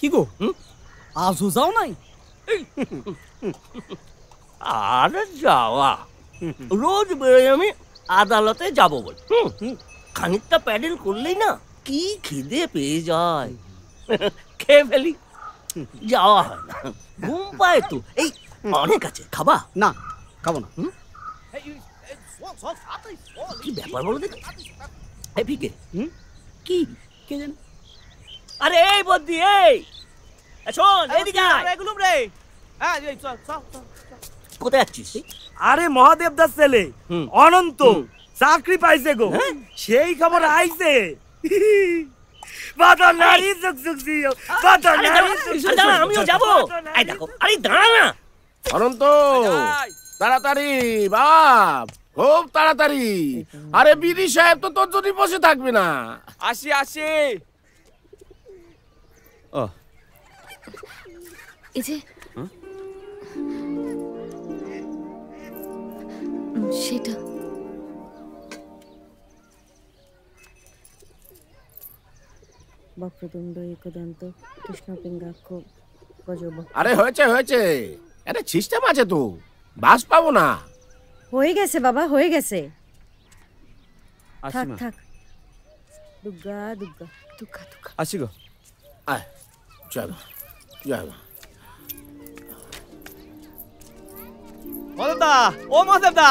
কি গো আজও যাও নাই? আরে যাওয়া, রোজ বেরোই আমি আদালতে যাবো বল। খানিকটা প্যাডেল করলেই না কি খিদে পেয়ে যায়, খেয়ে ফেলি, যাওয়া হয় না। ঘুম পায় তো। এই অনেক আছে, খাবা? না, খাবো না। কি ব্যাপার বলো দেখি। এই ফিকে কি কে জানে? আরে এই বদ্দি, এই শোন এদিকে আয়। কোথায় যাচ্ছিস? আরে মহাদেব দাস ছেলে অনন্ত চাকরি পাইছে গো, সেই খবর আইছে। আমিও যাবো। এই দেখো, আরে দাঁড়া না অনন্ত, তাড়াতাড়ি বাপ, খুব তাড়াতাড়ি। আরে বিডি সাহেব তো তোর জন্য বসে থাকবে না। আসি আসি। এই যে সেটা বক্রতুণ্ড একদন্ত কৃষ্ণপিঙ্গাক্ষ গজব। আরে হয়েছে হয়েছে, আরে সিস্টেম আছে তো, বাস পাবো না। হয়ে গেছে বাবা, হয়ে গেছে। থাক থাক, দুর্গা দুর্গা দুর্গা দুর্গা। আসি গো। আয় চলো চলো। মহাদেবদা, ও মহাদেবদা,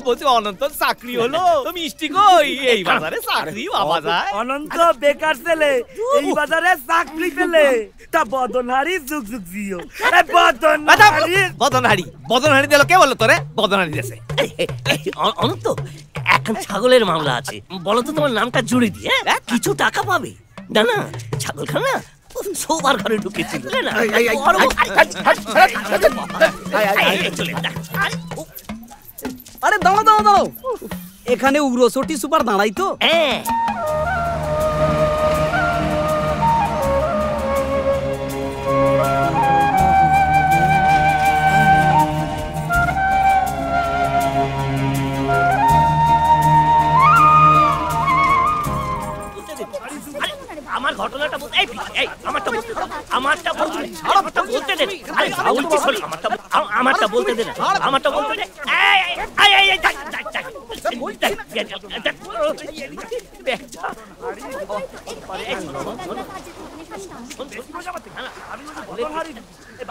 বলছি অনন্ত চাকরি হলো, মিষ্টি কই? এই বাজারে চাকরি পাওয়া যায়? অনন্ত বেকার ছেলে এই বাজারে চাকরি পেলে তা বদনহারি যুগ যুগ জিও। বদনহারি বদনহারি দিল কে বললো তোরে? বদনহারি দেশে অনন্ত, এখন ছাগলের মামলা আছে, বলো তো তোমার নামটা জুড়ে দিয়ে কিছু টাকা পাবে। না না, ছাগল খানা সবার ঘরে ঢুকেছিল। আরে দাঁড়াও দাঁড়াও দাঁড়াও, এখানে উগ্রচটি সুপার দাঁড়াই তো। আমার ঘটনাটা বলতে, এই আমারটা বলতে দাও, আমারটা বলতে দে, বলতে দে। আরে বলছি শোন, আমারটা বলতে দে না, আমারটা বলতে দে।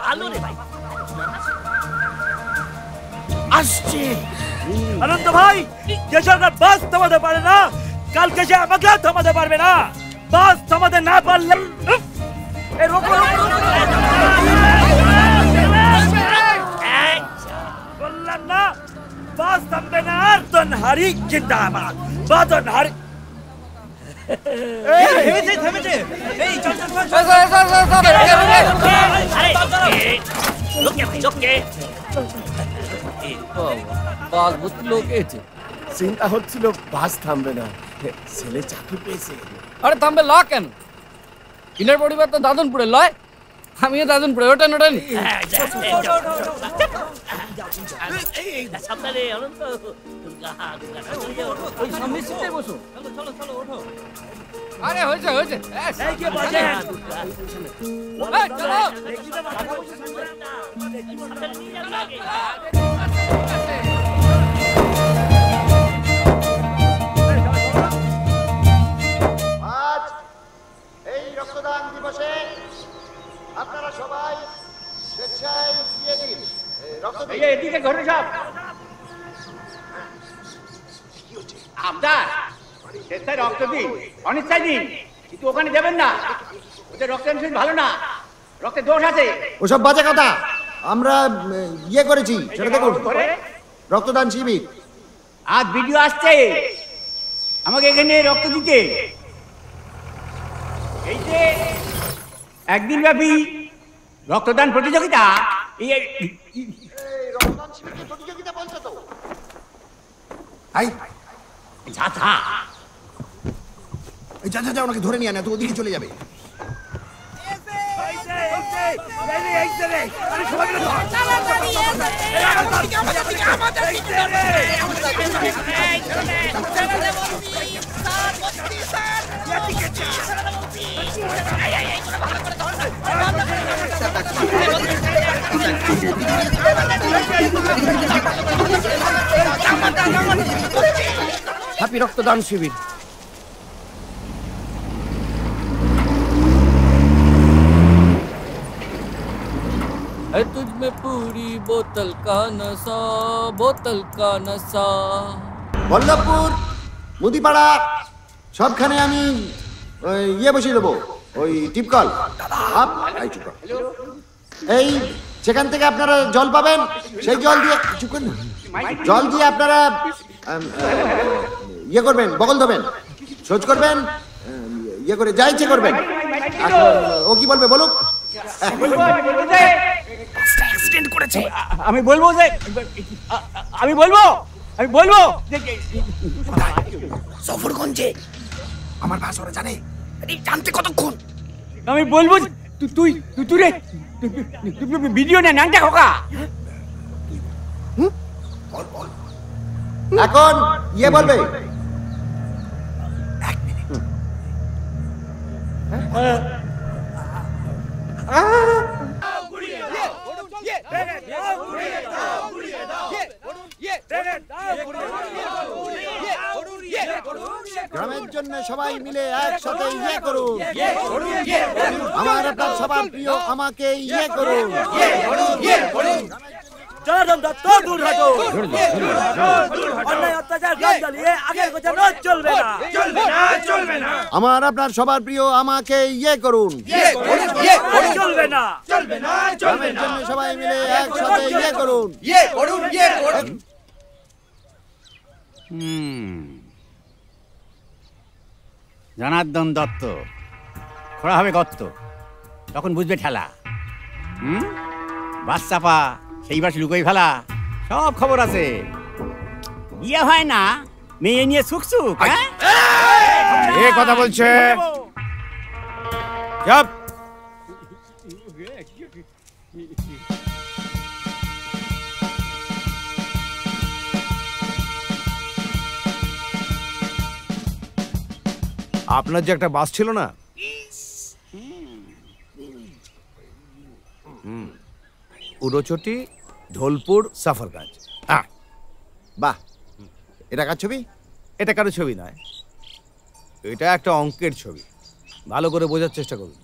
ভালো রে ভাই, আসছে অনন্ত ভাই। যে সরকার বাস থামাতে পারে না, কালকে সে আমাকে থামাতে পারবে না। বাস থামাতে না পারলে বললাম না, বাস থামবে না। আর তনহারি জিন্দাবাদ, বাদনহারি। চিন্তা হচ্ছিল বাস থামবে না, ছেলে চাকরি পেয়েছে। আরে থামবে ল কেন? ইনার পরিবার তো দাদনপুরে লয়, আমিও দাদনপুরে। ওঠেন ওঠেন। সামনে অনন্ত, ওই সামনে সিটে বসো। চলো চলো ওঠো। আরে হয়েছে হয়েছে। আজ এই রক্তদান দিবসে আপনারা সবাই স্বেচ্ছায় দিয়ে দিন রক্ত। এদিকে ঘরে সব আবদার স্বেচ্ছায় রক্ত দিন, অনিচ্ছায় দিন, কিন্তু ওখানে দেবেন না। ওদের রক্তের শরীর ভালো না, রক্তের দোষ আছে। ওসব বাজে কথা, আমরা ইয়ে করেছি সেটা দেখুন, রক্তদান শিবির। আজ ভিডিও আসছে আমাকে এখানে রক্ত দিতে। এই যে একদিন ব্যাপী রক্তদান প্রতিযোগিতা, রক্তদান শিবিরের প্রতিযোগিতা বলছো তো? যা যা যা, ওনাকে ধরে নিয়ে আনে, তো ওদিকে চলে যাবে। হ্যাপি রক্তদান শিবির। है तुझ में पूरी बोतल का नशा, बोतल का नशा। বল্লভপুর মুদিপাড়া সবখানে আমি বসিয়ে দেবো, ওই টিপকল। এই সেখান থেকে আপনারা জল পাবেন, সেই জল দিয়ে জল দিয়ে আপনারা করবেন, বগল দেবেন, সোজ করবেন, করে যা ইচ্ছে করবেন। ও কি বলবে বলুক। আমি বলবো যে আমি বলবো যে সফরগঞ্জে আমার ভাষা জানে, জানতে কতক্ষণ? আমি বলবো তুই রে ভিডিও নে নাংটা খোকা। এখন বলবে। গ্রামের জন্য সবাই মিলে একসাথে করুন। আমার আপনার সবার প্রিয় আমাকে করুন। জনার্দন দত্ত দূর হটো। অন্যায় অত্যাচার গ্রাম জ্বালিয়ে আগের কথা চলবে না, চলবে না, চলবে না। আমার আপনার সবার প্রিয় আমাকে করুন। চলবে না, চলবে না, চলবে গ্রামের জন্য সবাই মিলে একসাথে করুন। জনার্দন দত্ত খোঁড়া হবে গর্ত, তখন বুঝবে ঠেলা। বাস চাপা, সেই বাস লুকোই ফেলা, সব খবর আছে। ইয়ে হয় না, মেয়ে নিয়ে সুখ সুখ। এ কথা বলছে চুপ। আপনার যে একটা বাস ছিল না, উড়োচটি, ঢোলপুর, সাফরগঞ্জ। বাহ, এটা কার ছবি? এটা কারো ছবি নয়, এটা একটা অঙ্কের ছবি। ভালো করে বোঝার চেষ্টা করুন।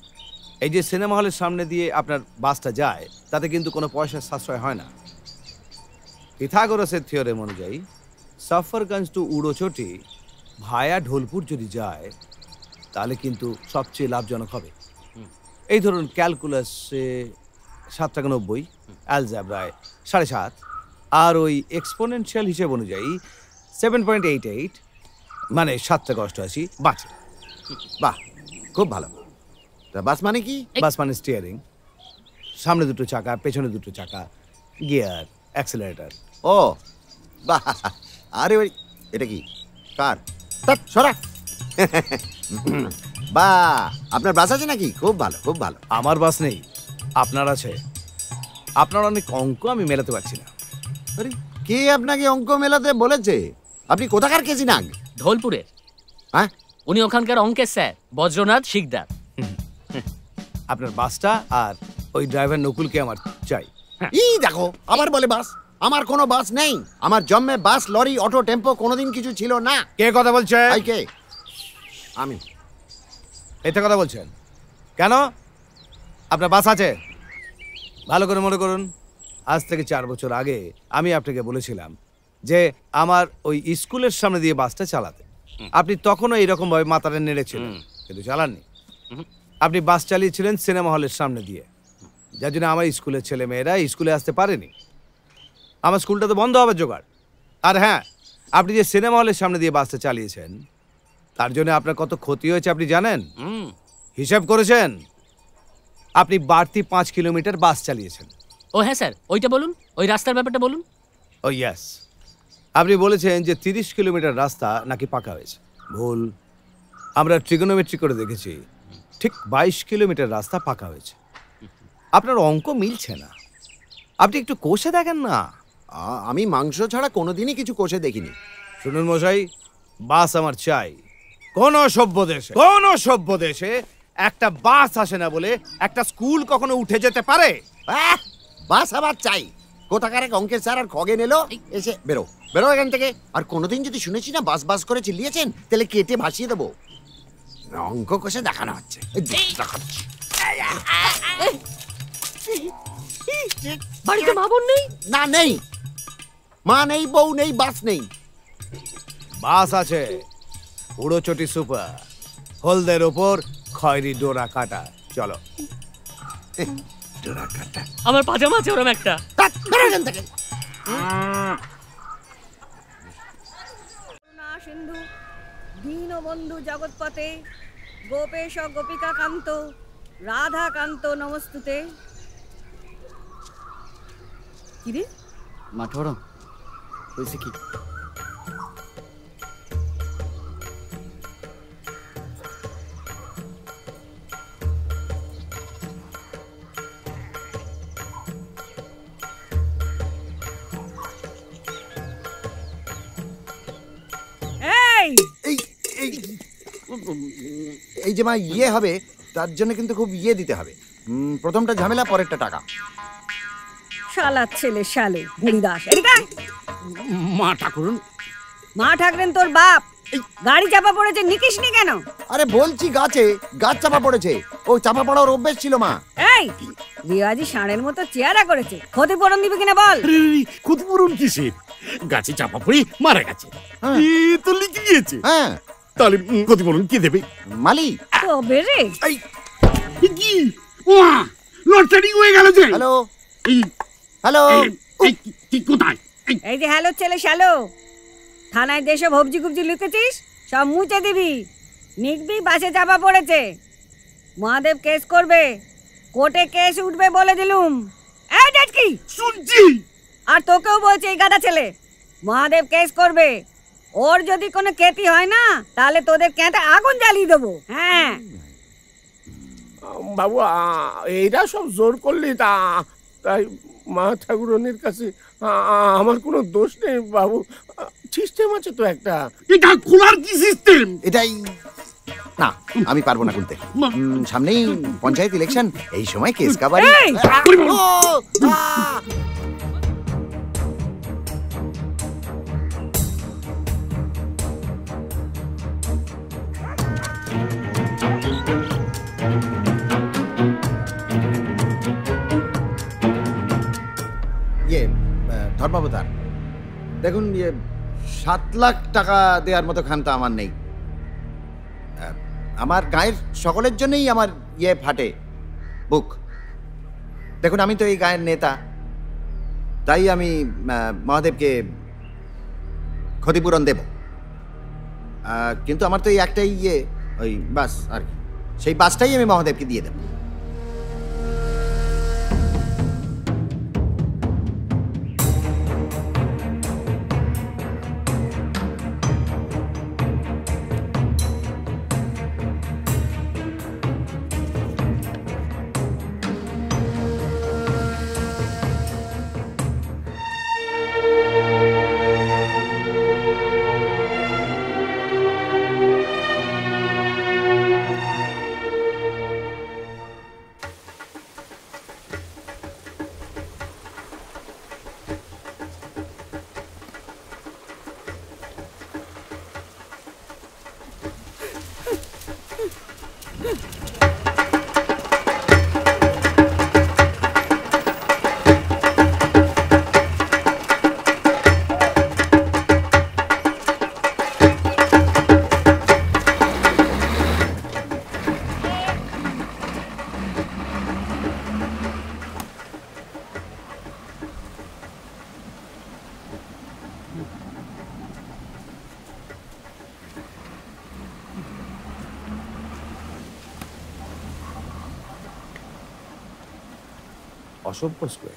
এই যে সিনেমা হলের সামনে দিয়ে আপনার বাসটা যায়, তাতে কিন্তু কোনো পয়সার সাশ্রয় হয় না। পিথাগোরাসের থিওরেম অনুযায়ী সাফরগঞ্জ টু উড়োচটি ভায়া ঢোলপুর যদি যায়, তাহলে কিন্তু সবচেয়ে লাভজনক হবে। এই ধরুন ক্যালকুলাসে 7 টাকা 90, অ্যালজাব্রায় 7.5, আর ওই এক্সপোনেনশিয়াল হিসেব অনুযায়ী 7.88, মানে 7 টাকা 88 বাঁচে। বাহ, খুব ভালো। তা বাস মানে কি? বাস মানে স্টিয়ারিং, সামনে দুটো চাকা, পেছনে দুটো চাকা, গিয়ার, অ্যাক্সেলারেটর। ও বাহ, আরে ওই এটা কি কার? সরা। বাহ, আপনার বাস আছে নাকি? খুব ভালো, খুব ভালো। আমার বাস নেই, আপনার আছে। আপনার অনেক অঙ্ক আমি মেলাতে পারছি না। আরে কে আপনাকে অঙ্ক মেলাতে বলেছে? আপনি কোথাকার কেজি নাগ? ঢোলপুরের। হ্যাঁ, উনি ওখানকার অঙ্কের স্যার, বজ্রনাথ শিকদার। আপনার বাসটা আর ওই ড্রাইভার নকুলকে আমার চাই। দেখো আবার বলে বাস। আমার কোনো বাস নেই। আমার জন্মে বাস, লরি, অটো, টেম্পো কোনোদিন কিছু ছিল না। কে কথা বলছে? কে? আমি। এতে কথা বলছেন কেন? আপনার বাস আছে? ভালো করে মনে করুন, আজ থেকে 4 বছর আগে আমি আপনাকে বলেছিলাম যে আমার ওই স্কুলের সামনে দিয়ে বাসটা চালাতে। আপনি তখনও এইরকম ভাবে মাথাটা নেড়েছিলেন, কিন্তু চালাননি। আপনি বাস চালিয়েছিলেন সিনেমা হলের সামনে দিয়ে, যার জন্য আমার স্কুলের ছেলে মেয়েরা স্কুলে আসতে পারেনি। আমার স্কুলটা তো বন্ধ হবে জোগাড়। আর হ্যাঁ, আপনি যে সিনেমা হলের সামনে দিয়ে বাসটা চালিয়েছেন, তার জন্য আপনার কত ক্ষতি হয়েছে আপনি জানেন? হিসাব করেছেন? আপনি বাড়তি 5 কিলোমিটার বাস চালিয়েছেন। ও হ্যাঁ স্যার, ওইটা বলুন, ওই রাস্তার ব্যাপারটা বলুন। ও ইয়েস, আপনি বলেছেন যে 30 কিলোমিটার রাস্তা নাকি পাকা হয়েছে। ভুল। আমরা ট্রিগোনোমেট্রি করে দেখেছি, ঠিক 22 কিলোমিটার রাস্তা পাকা হয়েছে। আপনার অঙ্ক মিলছে না, আপনি একটু কষে দেখেন না। আমি মাংস ছাড়া কোনোদিনই কিছু কষে দেখিনি। শুনুন মশাই, বাস আমার চাই। কোন সভ্য দেশে একটা বাস আসে না বলে একটা স্কুল কখনো উঠে যেতে পারে? বাস আবার চাই? কোথাকার এক অঙ্কের স্যার আর খগেন এলো, এসে বেরো বেরো এখান থেকে। আর কোনোদিন যদি শুনেছি না বাস বাস করে চিল্লিয়েছেন, তাহলে কেটে ভাসিয়ে দেবো। অঙ্ক কষে দেখানো হচ্ছে, দেখাচ্ছি। বাড়িতে মা বোন নেই? না, নেই। মা নেই, বউ নেই, বাস নেই। বাস আছে, উড়োচটি সুপার, হলদের ওপর খয়েরি ডোরা কাটা। চলো। ডোরা কাটা? আমার পাজামা আছে ওরম একটা। বেরো এখান থেকে। সিন্ধু দীনবন্ধু জগৎপতে গোপেশ গোপিকা কান্ত রাধা কান্ত নমস্তুতে। কিরে মাঠে বড় হয়েছে কি? এই যে মা ইয়ে হবে, তার জন্য কিন্তু খুব ইয়ে দিতে হবে। প্রথমটা ঝামেলা, পরেরটা টাকা। শালার ছেলে শালু হরিদাস, এদিকে আয়। মা ঠাকুরন। মা ঠাকরেন তোর বাপ। গাড়ি চাপা পড়েছে, নিকিসনি কেন? আরে বলছি গাছে গাছ চাপা পড়েছে, ওই চাপা পড়ার অভ্যেস ছিল মা। এই রিয়াজি ষাঁড়ের মতো চেহারা করেছে, ক্ষতিপূরণ দিবি কিনা বল? ক্ষতিপূরণ কিসের? গাছে চাপা পড়ে মারা গেছে, তো লিখে গিয়েছে। হ্যাঁ, তাহলে ক্ষতিপূরণ কে দেবে? মালি। তবে রে কি লটারি হয়ে গেল যে। হ্যালো হ্যালো, কি কোথায়? এই যে হ্যালো ছেলে শ্যালো, থানায় যেসব হবজি কুবজি লিখেছিস সব মুছে দিবি। নিকবি বাসে চাপা পড়েছে, মহাদেব কেস করবে, কোর্টে কেস উঠবে বলে দিলুম। এই ডেটকি শুনছি। আর তোকেও বলছে এই গাদা ছেলে, মহাদেব কেস করবে। ওর যদি কোনো ক্ষতি হয় না, তাহলে তোদের কেঁটে আগুন জ্বালিয়ে দেবো। হ্যাঁ বাবু, এইটা সব জোর করলি, তাই মা ঠাকুরনের কাছে আমার কোনো দোষ নেই বাবু। সিস্টেম আছে তো একটা। এটা খোলার কি সিস্টেম? এটাই না, আমি পারবো না খুলতে। সামনেই পঞ্চায়েত ইলেকশন, এই সময় কেস কাবারি। ধর্মাবতার, দেখুন 7 লাখ টাকা দেওয়ার মতো খান্তা আমার নেই। আমার গায়ের সকলের জন্যই আমার ফাটে বুক। দেখুন আমি তো এই গায়ের নেতা, তাই আমি মহাদেবকে ক্ষতিপূরণ দেব। কিন্তু আমার তো এই একটাই ওই বাস আর কি, সেই বাসটাই আমি মহাদেবকে দিয়ে দেব। অসভ্য স্কোয়ার।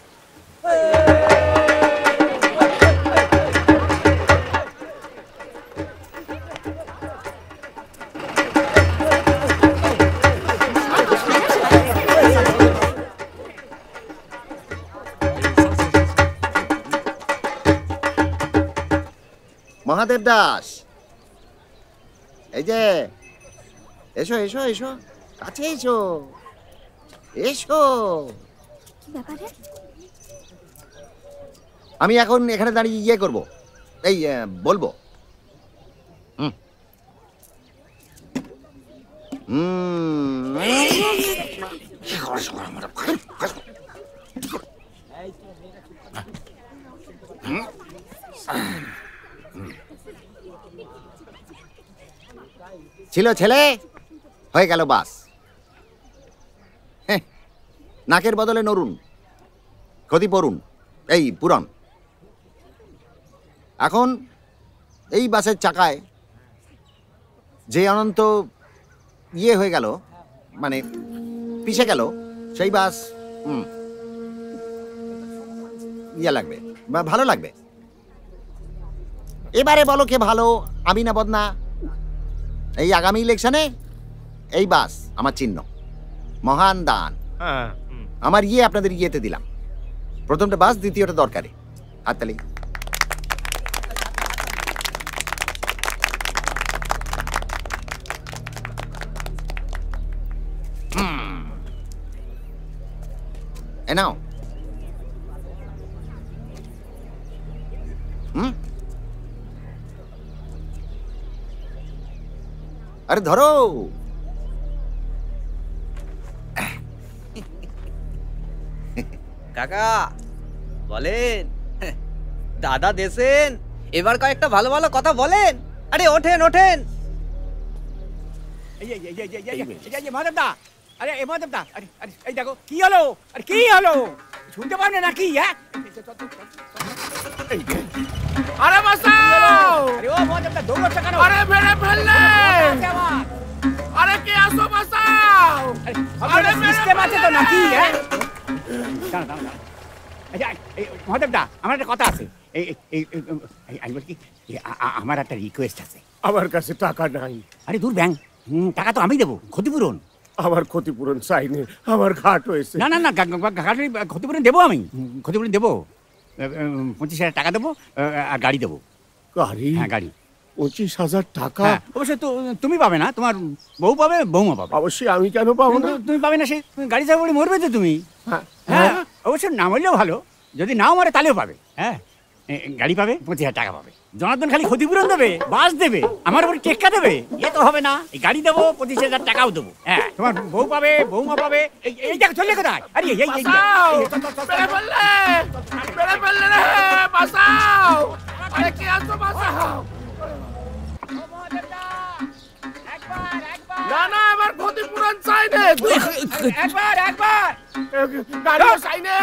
মহাদেব দাস, এই যে এসো এসো এসো। কাছে এসো, এসো। কি ব্যাপার রে? আমি এখন এখানে দাঁড়িয়ে ইয়ে করব, এই বলবো। ছিল ছেলে, হয়ে গেল বাস। নাকের বদলে নরুন, ক্ষতিপূরণ এই পুরন। এখন এই বাসের চাকায় যে অনন্ত ইয়ে হয়ে গেল, মানে পিছে গেল, সেই বাস ইয়ে লাগবে বা ভালো লাগবে। এবারে বলো কে ভালো, আমি না বদনা? এই আগামী ইলেকশনে এই বাস আমার চিহ্ন, মহান দান। আমার ইয়ে আপনাদের ইয়েতে দিলাম। প্রথমটা বাস, দ্বিতীয়টা দরকারি। হাততালি। এ নাও। আরে ধরো। কাকা বলেন, দাদা দেশেন, এবার কয়েকটা ভালো ভালো কথা বলেন। আরে ওঠেন ওঠেন। মহাদেবদা, আরে এ মহাদেবদা, আরে আরে এই দেখো কি হলো, আরে কি হলো, শুনতে পারবে না কি? হ্যাঁ আরে বাঁচাও! আরে ও মহাদেবদা দৌড়াচ্ছে কেন? আরে মেরে ফেললে! আরে কে আসো, বাঁচাও! আরে সিস্টেম আছে তো নাকি? হ্যাঁ মহাদেবদা, আমার একটা কথা আছে। আমি বলছি আমার একটা রিকোয়েস্ট আছে। আমার কাছে টাকা নাই। আরে দূর ব্যাং, টাকা তো আমি দেবো, ক্ষতিপূরণ। আমার ক্ষতিপূরণ চাইনি, আমার ঘাট হয়েছে। না না না, ক্ষতিপূরণ দেবো, আমি ক্ষতিপূরণ দেবো। 25,000 টাকা দেবো আর গাড়ি দেবো। গাড়ি? হ্যাঁ গাড়ি। 25,000 টাকা? অবশ্যই তো তুমি পাবে না, তোমার বউ পাবে, বৌমা পাবে। অবশ্যই আমি কেন পাবো না? তুমি পাবে না, সে গাড়ি চাপা পড়ে মরবে তো তুমি। হ্যাঁ অবশ্যই, না মরলেও ভালো, যদি নাও মরে তাহলেও পাবে। হ্যাঁ গাড়ি পাবে, 25,000 টাকা পাবে। জনার্দন খালি ক্ষতিপূরণ দেবে, বাস দেবে, আমার উপর টেক্কা দেবে, এ তো হবে না। এই গাড়ি দেবো, 25,000 টাকাও দেবো। হ্যাঁ তোমার বউ পাবে, বৌমা পাবে। এই টাকা চলে কোথায়? আরে এই আরে কে আসো, বাঁচাও! না না, আমার ক্ষতিপূরণ চাই নে। একবার একবার গাড়িও চাই নে,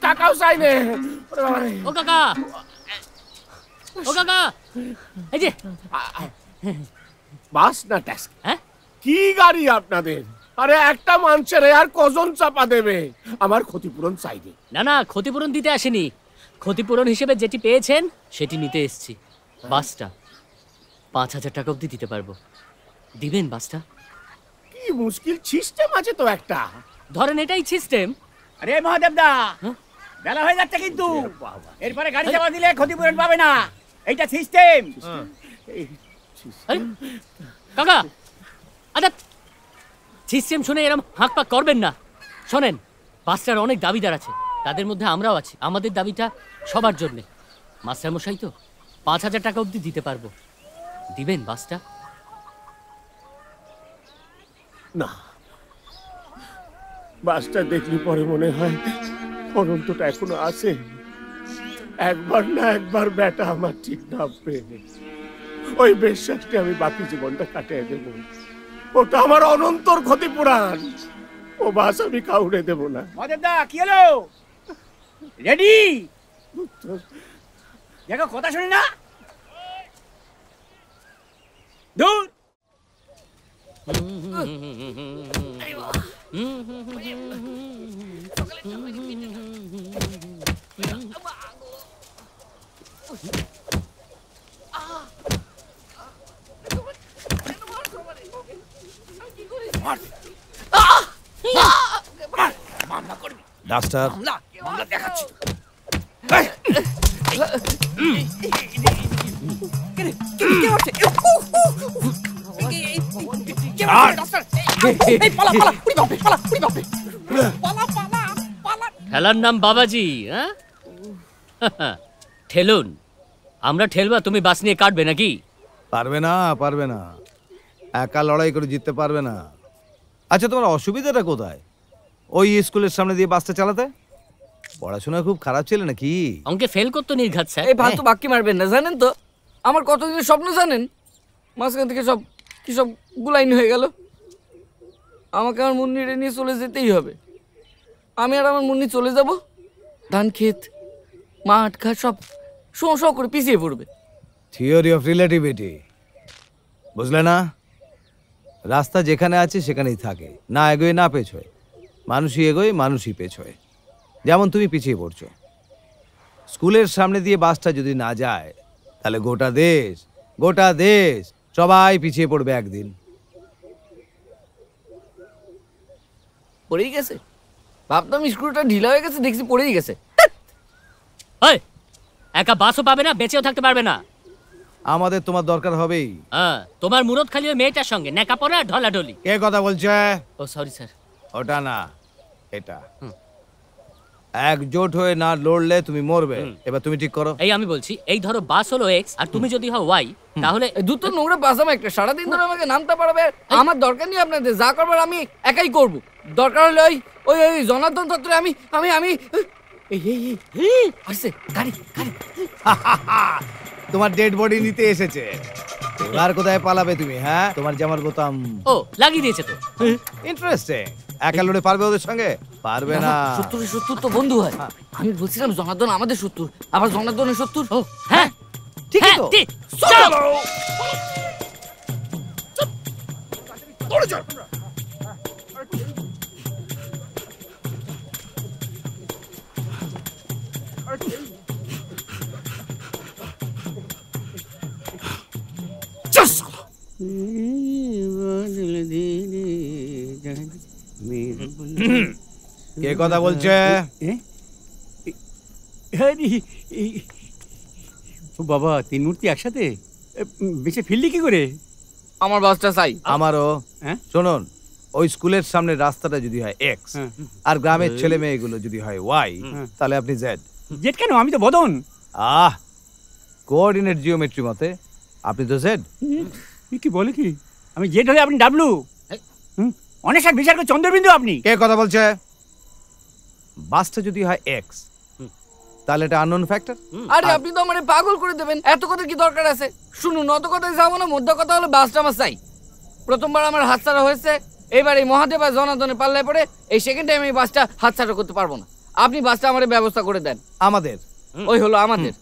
টাকাও চাই নে। ও কাকা, ও কাকা, এই যে বাস না ট্যাক্সি? হ্যাঁ কি গাড়ি আপনাদের? আরে একটা মানুষের আর কজন চাপা দেবে? আমার ক্ষতিপূরণ চাই নে। না না, ক্ষতিপূরণ দিতে আসেনি, ক্ষতিপূরণ হিসেবে যেটি পেয়েছেন সেটি নিতে এসেছি। বাসটা 5,000 টাকা অবধি দিতে পারবো, দিবেন বাসটা? কি মুশকিল সিস্টেম আছে তো একটা। ধরেন এটাই সিস্টেম। আরে মহাদেবদা, বেলা হয়ে যাচ্ছে কিন্তু, এরপরে গাড়ি চাপা দিলে ক্ষতিপূরণ পাবে না, এইটা সিস্টেম। কাকা আচ্ছা, সিস্টেম শুনে এরকম হাঁক পাক করবেন না। শোনেন, বাসটার অনেক দাবিদার আছে, তাদের মধ্যে আমরাও আছি। আমাদের দাবিটা সবার জন্যে। মাস্টার মশাই তো 5,000 টাকা অবধি দিতে পারবো, দিবেন বাসটা? না, বাসটা দেখলি পরে মনে হয় অনন্তটা এখনো আছে। একবার না একবার বেটা আমার ঠিক নামবে, ওই বিশ্বাসটি আমি বাকি জীবনটা কাটিয়ে দেব। ওটা আমার অনন্তর ক্ষতিপূরণ, ও বাস আমি কাউরে দেব না। মহাদেবদা কি হলো? রেডি? দেখো কথা শুনি না, দূর। ডাস্টার দেখাচ্ছি। খেলার নাম বাবাজি, হ্যাঁ? ঠেলুন, আমরা ঠেলবা, তুমি বাস নিয়ে কাটবে নাকি? পারবে না, পারবে না, একা লড়াই করে জিততে পারবে না। আচ্ছা, তোমার অসুবিধাটা কোথায় ওই স্কুলের সামনে দিয়ে বাসটা চালাতে? পড়াশোনা খুব খারাপ ছিল নাকি? অঙ্কে ফেল করতো নির্ঘাত স্যার। এই ফালতু বাক্যি মারবেন না, জানেন তো আমার কতদিনের স্বপ্ন জানেন? মাঝখান থেকে সব কি সব গুলাইন হয়ে গেল। আমাকে আমার মুন্নিরে নিয়ে চলে যেতেই হবে। আমি আর আমার মুন্নি চলে যাব, ধান ক্ষেত মাঠ ঘাট সব শো শো করে পিছিয়ে পড়বে। থিওরি অফ রিলেটিভিটি, বুঝলে না? রাস্তা যেখানে আছে সেখানেই থাকে, না এগোয় না পেছোয়। মানুষই এগোয়, মানুষই পেছোয়। যেমন তুমি পিছিয়ে পড়ছো। স্কুলের সামনে দিয়ে বাসটা যদি না যায় তাহলে গোটা দেশ সবাই পিছিয়ে পড়বে একদিন। পড়েই গেছে, ভাবতাম স্ক্রুটা ঢিলা হয়ে গেছে, দেখছি পড়েই গেছে। একা বাসও পাবে না, বেঁচেও থাকতে পারবে না। আমাদের তোমার দরকার হবেই। হ্যাঁ, তোমার মুরত খালি ওই মেয়েটার সঙ্গে নেকাপড়া ঢলাঢলি। কে কথা বলছে? ও সরি স্যার। ওটা না, এটা। একজোট হয়ে না লড়লে তুমি মরবে। এবার তুমি ঠিক করো। এই আমি বলছি, এই ধরো বাস হলো এক্স আর তুমি যদি হও ওয়াই, তাহলে দুটো নোংরা বাসাম একটা সারাদিন ধরে আমাকে নামতে পারবে। আমার দরকার নেই আপনাদের, যা করবার আমি একাই করব। দরকার হলে ওই ওই ওই জনার্দন তত্ত্বে আমি আমি আমি আসছে গাড়ি গাড়ি। তোমার ডেড বডি নিতে এসেছে। এবার কোথায় পালাবে তুমি? হ্যাঁ, তোমার জামার বোতাম ও লাগিয়ে দিয়েছে তো। ইন্টারেস্টিং। একা লড়ে পারবে ওদের সঙ্গে? পারবে না। শত্রু তো বন্ধু হয়। আমি বলছিলাম জনার্দন আমাদের শত্রু, আবার জনার্দনের শত্রু। ও হ্যাঁ, ঠিক হ্যাঁ, তো। চলো কে কথা বলছে? বাবা, তিন মূর্তি একসাথে বেঁচে ফিরলি কি করে? আমার বাসটা চাই। আমারও। শুনুন, ওই স্কুলের সামনে রাস্তাটা যদি হয় এক্স আর গ্রামের ছেলে মেয়েগুলো যদি হয় ওয়াই, তাহলে আপনি জেড। জেড কেন? আমি তো বদন। কোঅর্ডিনেট জিওমেট্রি মতে আপনি তো জেড। কি বলে কি? আমি জেড হলে আপনি ডাব্লু। অনেক সার বিচার করে চন্দ্রবিন্দু আপনি। কে কথা বলছে? বাসটা যদি হয় এক্স তাহলে এটা আননোন ফ্যাক্টর। আরে আপনি তো আমারে পাগল করে দেবেন, এত কথা কি দরকার আছে? শুনুন, অত কথায় যাবো না, মধ্য কথা হলো বাসটা আমার চাই। প্রথমবার আমার হাতছাড়া হয়েছে, এবার এই মহাদেব আর জনার্দনের পাল্লায় পড়ে এই সেকেন্ড টাইম এই বাসটা হাতছাড়া করতে পারবো না। আপনি বাসটা আমার ব্যবস্থা করে দেন। আমাদের ওই হলো আমাদের।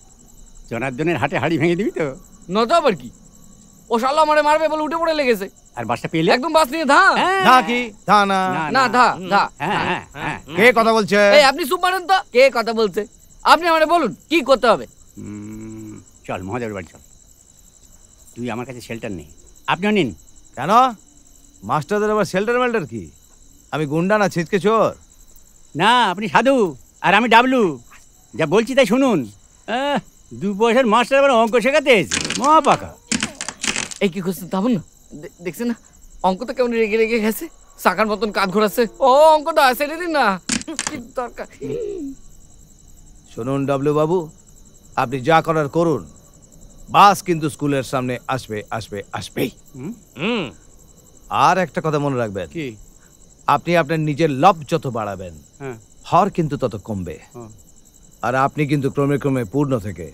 জনার্দনের হাটে হাড়ি ভেঙে দিবি তো? নত আবার কি, ও শালা আমারে মারবে বলে উঠে পড়ে লেগেছে। আর বাসটা পেলে একদম বাস নিয়ে ধা। ধা কি? ধা না না, ধা ধা। কে কথা বলছে? এই আপনি চুপ মারেন তো। কে কথা বলছে? আপনি আমারে বলুন কি করতে হবে। চল মহাদেবের বাড়ি চল। তুই আমার কাছে শেল্টার নেই, আপনিও নিন। কেন? মাস্টারদের আবার শেল্টার মেল্টার কি? আমি গুন্ডা না ছিচকে চোর? না, আপনি সাধু আর আমি ডাবলু। যা বলছি তাই শুনুন। 2 পয়সার মাস্টার আবার অঙ্ক শেখাতে এসেছে, মহা পাকা। এই কি করছেন তেমন না? দেখছেন না অঙ্ক তো কেমন রেগে রেগে গেছে, চাকার মতন কাঁধ ঘোরাচ্ছে। ও অঙ্কটা ছেড়ে দিন না, কি দরকার। শুনুন ডাবলু বাবু, আপনি যা করার করুন, বাস কিন্তু স্কুলের সামনে আসবে আসবে আসবেই। আর একটা কথা মনে রাখবেন, কি? আপনি আপনার নিজের লব যত বাড়াবেন হর কিন্তু তত কমবে। আর আপনি কিন্তু ক্রমে ক্রমে পূর্ণ থেকে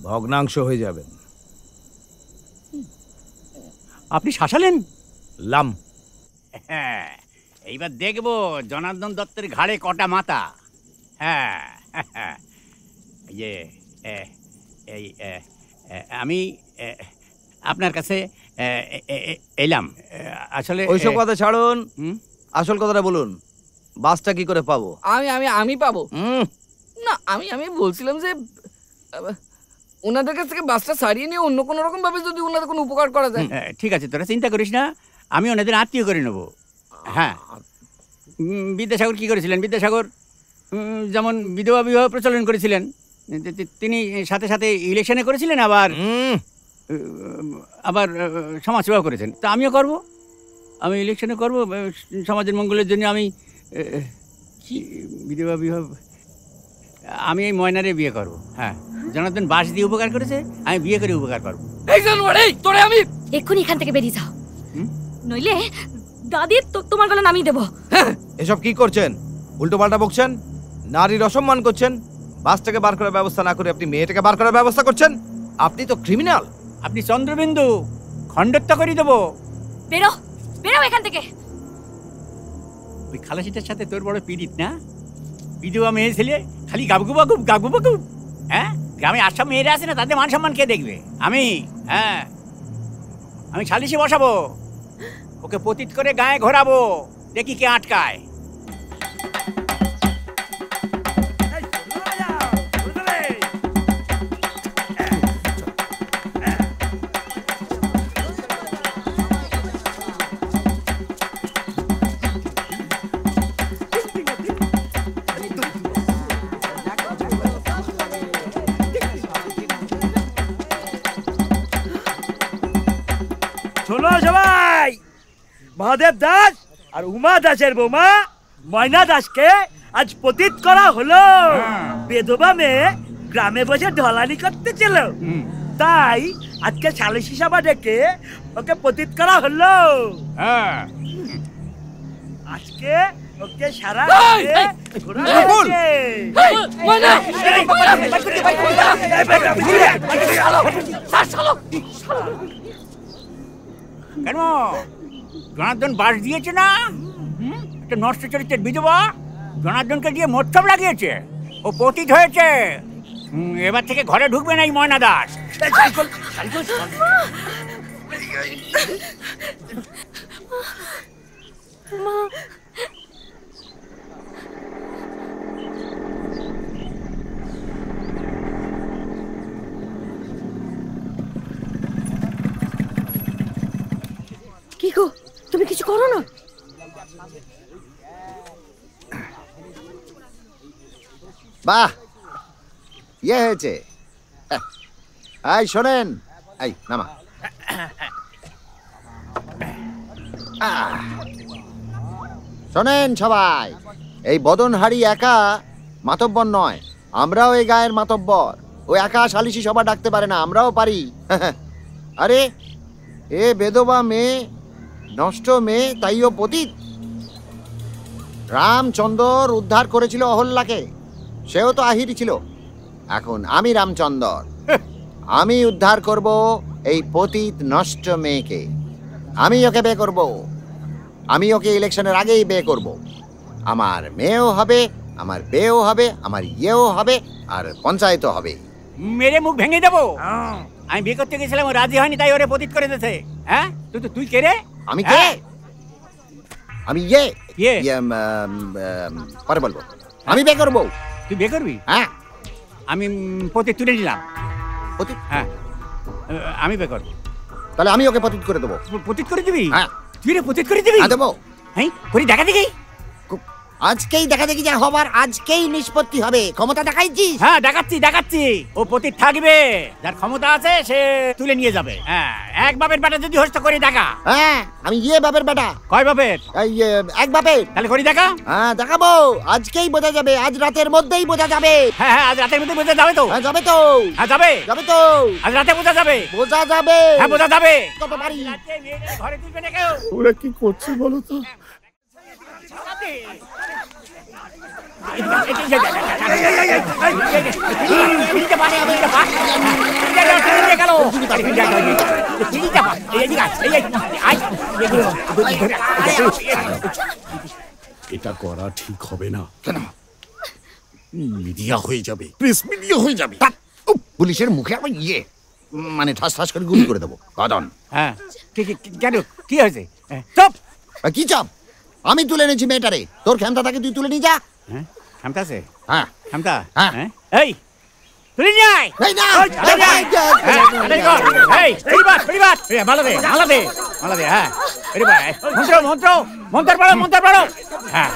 ভগ্নাংশ হয়ে যাবেন। আপনি শাসালেন? লাম। হ্যাঁ, এইবার দেখবো জনার্দন দত্তের ঘাড়ে কটা মাথা। হ্যাঁ, ইয়ে এই আমি আপনার কাছে এলাম আসলে। ওইসব কথা ছাড়ুন, আসল কথাটা বলুন, বাসটা কি করে পাবো? আমি পাবো না। আমি বলছিলাম যে ওনাদের কাছ থেকে বাসটা ছাড়িয়ে নিয়ে অন্য কোনো রকম ভাবে যদি ওনাদের কোনো উপকার করা যায়। ঠিক আছে, তোরা চিন্তা করিস না, আমি ওনাদের আত্মীয় করে নেবো। হ্যাঁ, বিদ্যাসাগর কি করেছিলেন? বিদ্যাসাগর যেমন বিধবা বিবাহ প্রচলন করেছিলেন, তিনি সাথে সাথে ইলেকশনে করেছিলেন, আবার সমাজসেবা করেছেন। তা আমিও করব। আমি ইলেকশনে করব, সমাজের মঙ্গলের জন্য আমি বিধবা বিবাহ, আমি এই ময়নারে বিয়ে করব। হ্যাঁ, জনার্দন বাস দিয়ে উপকার করেছে, আমি বিয়ে করে উপকার করব। এই জানোয়ার, এই তোরে আমি এক্ষুনি এখান থেকে বেরিয়ে যাও, নইলে দাদি তোমার গলা নামিয়ে দেবো। এসব কি করছেন? উল্টো পাল্টা বকছেন, নারীর অসম্মান করছেন। বাস থেকে বার করার ব্যবস্থা না করে আপনি মেয়েটাকে বার করার ব্যবস্থা করছেন। আপনি তো ক্রিমিনাল। আপনি চন্দ্রবিন্দু, খণ্ডত্ব করে দেবো। বেরো বেরো এখান থেকে। ওই খালাসিটার সাথে তোর বড় পীড়িত না? বিধবা মেয়ে ছেলে, খালি গাবগুবাগুব গাবগুবাগুব। হ্যাঁ, গ্রামে আসাম মেয়েরা আছে না, তাদের মান সম্মান কে দেখবে? আমি, হ্যাঁ, আমি সালিশে বসাবো, ওকে পতিত করে গায়ে ঘোরাবো, দেখি কে আটকায়। শোনো সবাই, মহাদেব দাস আর উমা দাসের বৌমা ময়না দাসকে আজ পতিত করা হলো। বেদবা মেয়ে গ্রামে বসে ঢলানি করতেছিল, তাই আজকে সালিশি সভা ডেকে ওকে পতিত করা হলো। আজকে ওকে সারা কেন জনার্দন বাস দিয়েছে না? একটা নষ্ট চরিত্রের বিধবা জনার্দনকে দিয়ে মোৎসব লাগিয়েছে, ও পতিত হয়েছে। এবার থেকে ঘরে ঢুকবে না এই ময়না দাস। কি গো, তুমি কিছু করো না? বাহ, ইয়ে হয়েছে। এই শোনেন, এই নামা। শোনেন সবাই, এই বদনহারি একা মাতব্বর নয়, আমরাও এই গায়ের মাতব্বর। ও একা সালিশি সভা ডাকতে পারে না, আমরাও পারি। আরে এ বেদবা মেয়ে, নষ্ট মেয়ে, তাইও পতিত। রামচন্দ্র উদ্ধার করেছিল অহল্যাকে, সেও তো আহিরি ছিল। এখন আমি রামচন্দ্র, আমি উদ্ধার করব এই পতিত নষ্ট মেয়েকে। আমি ওকে বিয়ে করব, আমি ওকে ইলেকশনের আগেই বিয়ে করব। আমার মেয়েও হবে, আমার বিয়েও হবে, আমার ইয়েও হবে, আর পঞ্চায়েতও হবে। মেরে মুখ ভেঙে দেবো। আমি বিয়ে করতে গেছিলাম, ও রাজি হয়নি, তাই ওরে পতিত করে দিয়েছে। হ্যাঁ, তুই কে রে? আমি কে? আমি ইয়ে পরে বলবো। আমি বিয়ে করবো। তুই বিয়ে করবি? হ্যাঁ। আমি পতিত তুলে নিলাম। পতিত? হ্যাঁ, আমি বিয়ে করবো। তাহলে আমি ওকে পতিত করে দেবো। পতিত করে দিবি? হ্যাঁ। তুই রে পতিত করে দিবি? হ্যাঁ দেবো। হ্যাঁ, করি দেখা দেখি। আজকেই দেখা দেখি যা হবার, আজকেই নিষ্পত্তি হবে। ক্ষমতা দেখাইছিস? হ্যাঁ, দেখাচ্ছি। ও পতিত থাকবে, যার ক্ষমতা আছে সে তুলে নিয়ে যাবে। হ্যাঁ, এক বাপের বেটা যদি হস্ত করে দেখা। হ্যাঁ, আমি ইয়ে বাপের বেটা। কয় বাপের? এক বাপের। তাহলে করি দেখা। হ্যাঁ, দেখাবো। আজকেই বোঝা যাবে, আজ রাতের মধ্যেই বোঝা যাবে। হ্যাঁ, আজ রাতের মধ্যে বোঝা যাবে তো? হ্যাঁ, যাবে তো। হ্যাঁ, যাবে তো। আজ রাতে বোঝা যাবে। বোঝা যাবে। হ্যাঁ, বোঝা যাবে। কত পারি। ঘরে তুলবে না কেউ। ওরা কি করছে বলো তো? এটা করা ঠিক হবে না। কেন? মিডিয়া হয়ে যাবে, প্রেস মিডিয়া হয়ে যাবে। পুলিশের মুখে আবার ইয়ে মানে ঠাস ঠাস করে গুলি করে দেবো। কদন। হ্যাঁ, কেন, কি হয়েছে? চুপ। কি চাপ? আমি তুলে এনেছি মেয়েটারে। তোর ক্ষমতা থাকে, তুই তুলে নিয়ে যা। হ্যাঁ, ক্ষমতা আছে? হ্যাঁ, ক্ষমতা। হ্যাঁ। এই তুলে নিয়ে আয়। এই না, ভালো দে। হ্যাঁ, মন্ত্র পড়ো। হ্যাঁ,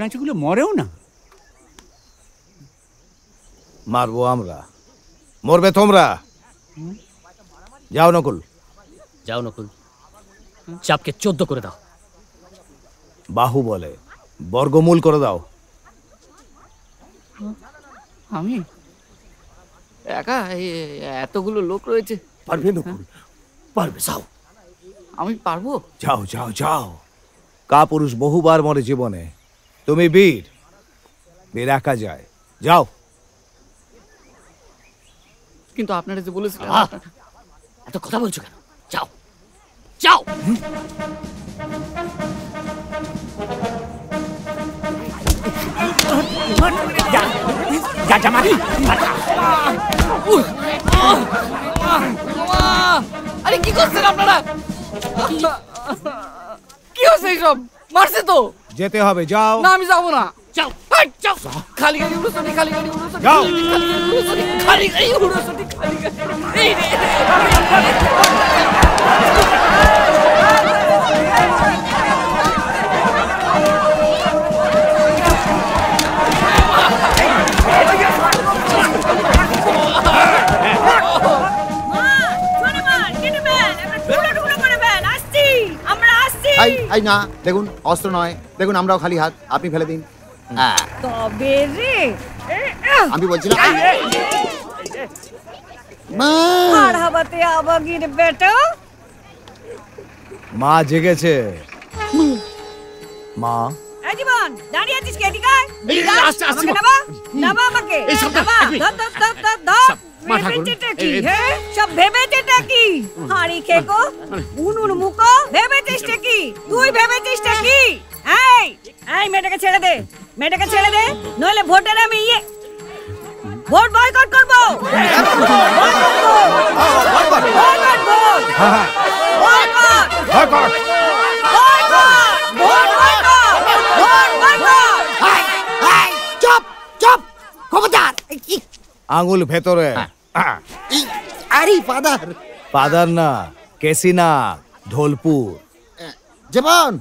খাগনাচিগুলো মরেও না। মারবো আমরা, মরবে তোমরা। যাও নকুল। যাও নকুল, চাপকে 14 করে দাও। বাহু বলে বর্গমূল করে দাও। আমি একা? এতগুলো লোক রয়েছে। পারবে নকুল, পারবে, যাও। আমি পারবো? যাও যাও যাও। কা পুরুষ বহুবার মরে জীবনে, তুমি বীর, বীর একা যায়। যাও। কিন্তু আপনারা যে বলেছিলেন। এত কথা বলছো কেন? যাও যাও। আরে কি করছেন আপনারা? কি হচ্ছে এইসব? মারছে তো। যেতে হবে, যাও। না আমি যাবো না। যাও যাও। খালি গাড়ি উড়োসনি, খালি গাড়ি উড়োসনি, যাও। খালি গাড়ি উড়োসনি, খালি গাড়ি। এই রে। না দেখুন, অস্ত্র নয়, দেখুন আমরাও খালি হাত, আপনি ফেলে দিন। তবে রে আমি বলছিলাম আর হাবাতে আবাগির বেটা। মা জেগেছে। মা এই জীবন, দাঁড়িয়ে আছিস কে? এদিকে আয়। আমাকে নামা, নামা আমাকে। নামা, ধর ধর ধর ধর ধর। ভেবেছেটা কি? হ্যাঁ, সব ভেবেছেটা কি? হাড়ি খেকো, উনুন মুখো, ভেবেছিসটা কি? তুই ভেবেছিসটা কি? এই, এই মেয়েটাকে ছেড়ে দে, মেয়েটাকে ছেড়ে দে, নইলে ভোটের আমি ভোট বয়কট করবো। চুপ চুপ, খবরদার। আঙুল ভেতরে। আরে ফাদার। ফাদার না, কেসিনা, ঢোলপুর। জীবন।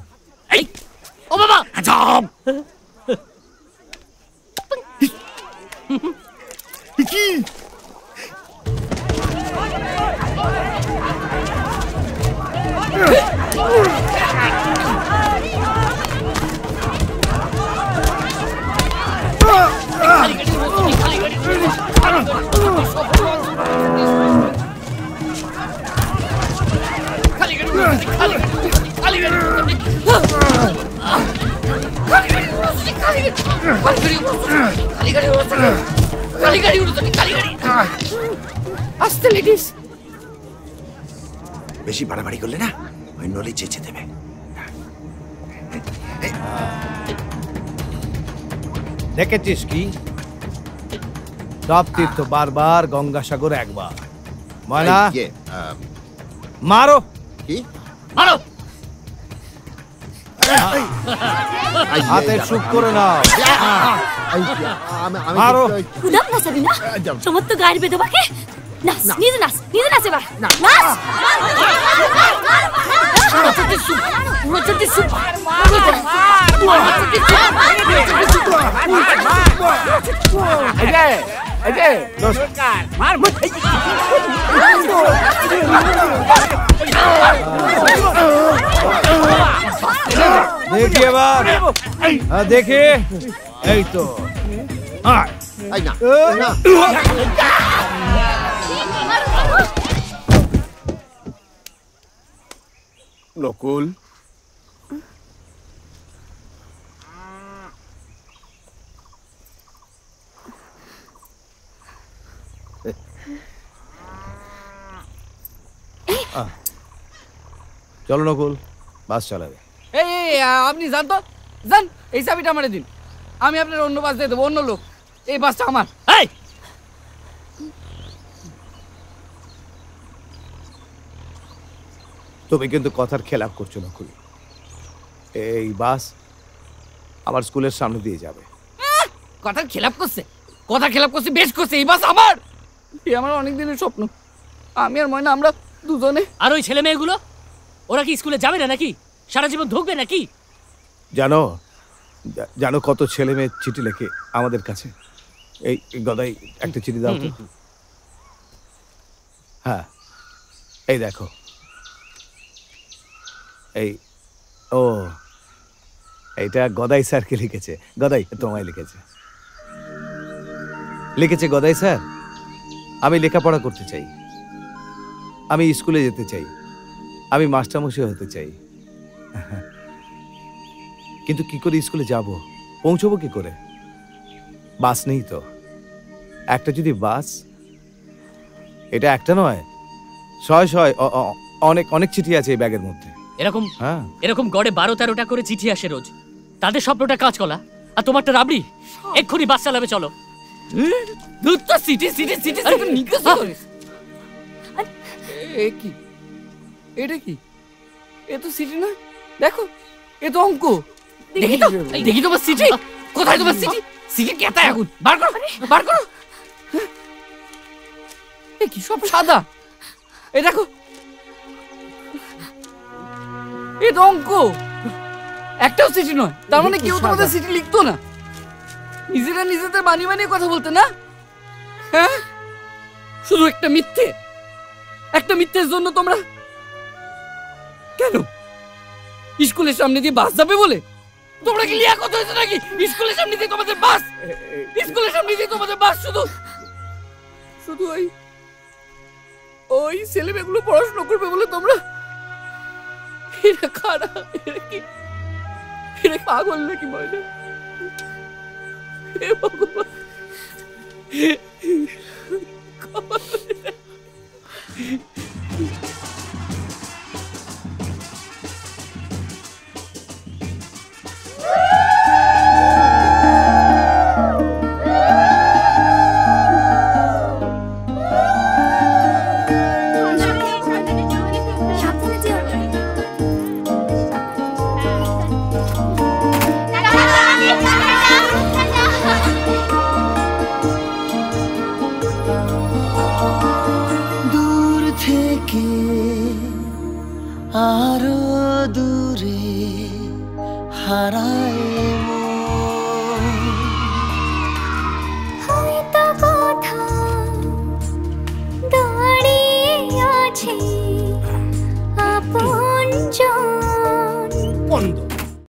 ও বাবা, যাও। কি আস্তে লেডিস। বেশি বাড়াবাড়ি করলে না ওই নলি চেঁচে দেবে। দেখেছিস কি? সব তীর্থ বারবার, গঙ্গাসাগর একবার। ময়না মারো। কি মারো? হাতের সুখ করে নাও। মারো। খুদাম না সাবিনা, সমস্ত গায়ের বেদবাকে নাচ, নিজে নাচ, নিজে নাচ এবার। নাচ। দেখি এবার, দেখি। এই তো নকুল, চলো নকুল, বাস চালাবে। এই আপনি যান তো, যান। এই চাবিটা আমারে দিন, আমি আপনার অন্য বাস দিয়ে দেবো। অন্য লোক, এই বাসটা আমার। এই তুমি কিন্তু কথার খেলাপ করছো নকুল। এই বাস আমার স্কুলের সামনে দিয়ে যাবে। কথার খেলাপ করছে, কথা খেলাপ করছে, বেশ করছে। এই বাস আমার, এই আমার অনেক দিনের স্বপ্ন। আমি আর ময়না, আমরা দুজনে। আর ওই ছেলে মেয়েগুলো, ওরা কি স্কুলে যাবে না নাকি? সারা জীবন ধুকবে নাকি? জানো, জানো কত ছেলে মেয়ে চিঠি লেখে আমাদের কাছে। এই গদাই একটা চিঠি দাও তো। হ্যাঁ এই দেখো, এই ও এইটা গদাই স্যারকে লিখেছে। গদাই তোমায় লিখেছে। লিখেছে গদাই স্যার, আমি লেখাপড়া করতে চাই, আমি স্কুলে যেতে চাই, আমি মাস্টারমশাই হতে চাই, কিন্তু কি করে স্কুলে যাব, পৌঁছবো কি করে? বাস নেই তো। একটা যদি বাস, এটা একটা নয়, শয় শয় অনেক অনেক চিঠি আছে এই ব্যাগের মধ্যে। এরকম হ্যাঁ, এরকম গড়ে 12-13টা করে চিঠি আসে রোজ। তাদের স্বপ্নটা কাঁচকলা, আর তোমারটা রাবড়ি। এক্ষুনি বাস চালাবে, চলো। দুধ তো সিটি সিটি সিটি সিটি নিকেশ করিস। এ কি, এটা কি? এ তো সিটি না, দেখো এ তো অঙ্ক। দেখি তো, দেখি তোমার সিটি কোথায়? তোমার সিটি, সিটি কেতা এখন বার করো, বার করো। এ কি সব সাদা? এই দেখো, এ তো অঙ্ক, একটাও সিটি নয়। তার মানে কেউ তোমাদের সিটি লিখতো না, নিজেরা নিজেদের বানিয়ে বানিয়ে কথা বলতে না? হ্যাঁ, শুধু একটা মিথ্যে, একটা মিথ্যের জন্য তোমরা কেন স্কুলের সামনে দিয়ে বাস যাবে বলে তোমরা কি লিয়া কথা হয়েছে নাকি? স্কুলের সামনে দিয়ে তোমাদের বাস, স্কুলের সামনে দিয়ে তোমাদের বাস, শুধু শুধু ওই ছেলেমেয়েগুলো পড়াশোনা করবে বলে তোমরা? এরা খারাপ, এরা কি, এরা পাগল নাকি বলে? হে ভগবান, দূর থেকে আরো দূরে হারায় হয়তো কোথাও দাঁড়িয়ে আছে আপনজন।